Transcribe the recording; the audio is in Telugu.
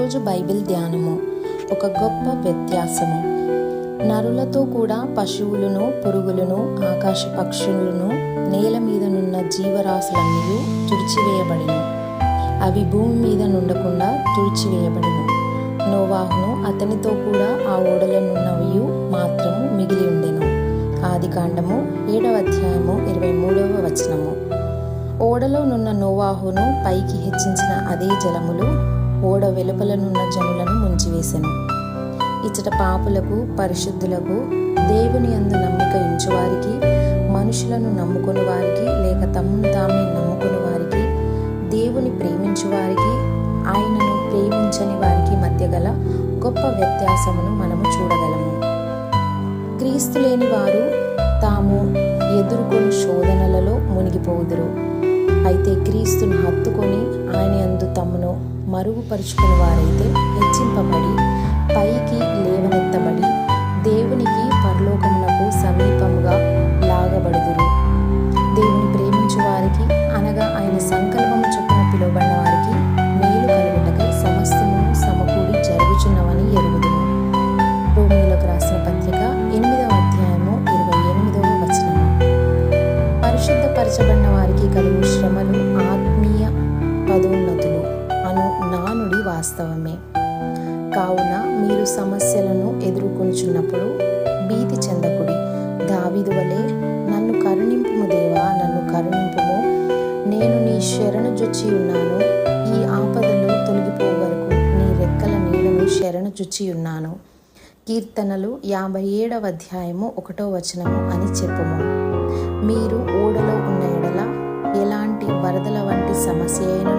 ఈరోజు బైబిల్ ధ్యానము. ఒక గొప్ప వ్యత్యాసము. నరులతో కూడా పశువులను, పురుగులను, ఆకాశ పక్షులను, నేల మీద నున్న జీవరాశులన్నీ తుడిచివేయబడిను. అవి భూమి మీద నుండకుండా తుడిచివేయబడిను. నోవాహును అతనితో కూడా ఆ ఓడలో నున్నవి మాత్రము మిగిలి ఉండెను. ఆదికాండము 7వ అధ్యాయము 23వ వచనము. ఓడలో నున్న నోవాహును పైకి హెచ్చించిన అదే జలములు ఓడ వెలుపలనున్న జనులను ముంచివేసెను. ఇచ్చట పాపులకు, పరిశుద్ధులకు, దేవుని యందు నమ్మిక ఉంచువారికి, మనుషులను నమ్ముకుని వారికి, లేక తమను తామే నమ్ముకుని వారికి, దేవుని ప్రేమించు వారికి, ఆయనను ప్రేమించని వారికి మధ్య గల గొప్ప వ్యత్యాసమును మనము చూడగలము. క్రీస్తు లేని వారు తాము ఎదుర్కొని శోధనలలో మునిగిపోదురు. అయితే క్రీస్తును హత్తుకొని ఆయన యందు తమను మరుగుపరుచుకుని వారైతే హెచ్చింపబడి పైకి లేవనెత్తబడి దేవునికి పరలోకమునకు సమీపముగా లాగబడుదురు. దేవుని ప్రేమించు వారికి, అనగా ఆయన సంకల్పము చొప్పున పిలువబడిన వారికి మేలు కలుగుటకై సమస్తము సమకూడి జరుగుచున్నవని ఎరుగుదును. రోమీయులకు రాసిన పత్రిక 8వ అధ్యాయము 28వ వచనము. పరిశుద్ధపరచబడిన వారికి కలుగు శ్రమలు ఆత్మీయ పదోన్నతులు అను నానుడి వాస్తవమే. కావున మీరు సమస్యలను ఎదుర్కొనుచున్నప్పుడు భీతి చెందకుడి. దావీదు వలె, నన్ను కరుణింపుము దేవా, నన్ను కరుణింపుము, నేను నీ శరణు జొచ్చి ఉన్నాను. ఈ ఆపదలు తొలగిపో వరకు నీ రెక్కల నీడను శరణు జొచ్చి ఉన్నాను. కీర్తనలు 57వ అధ్యాయము 1వ వచనము అని చెప్పుము. మీరు ఓడలో ఉన్న ఎడల ఎలాంటి వరదల వంటి సమస్య అయినను,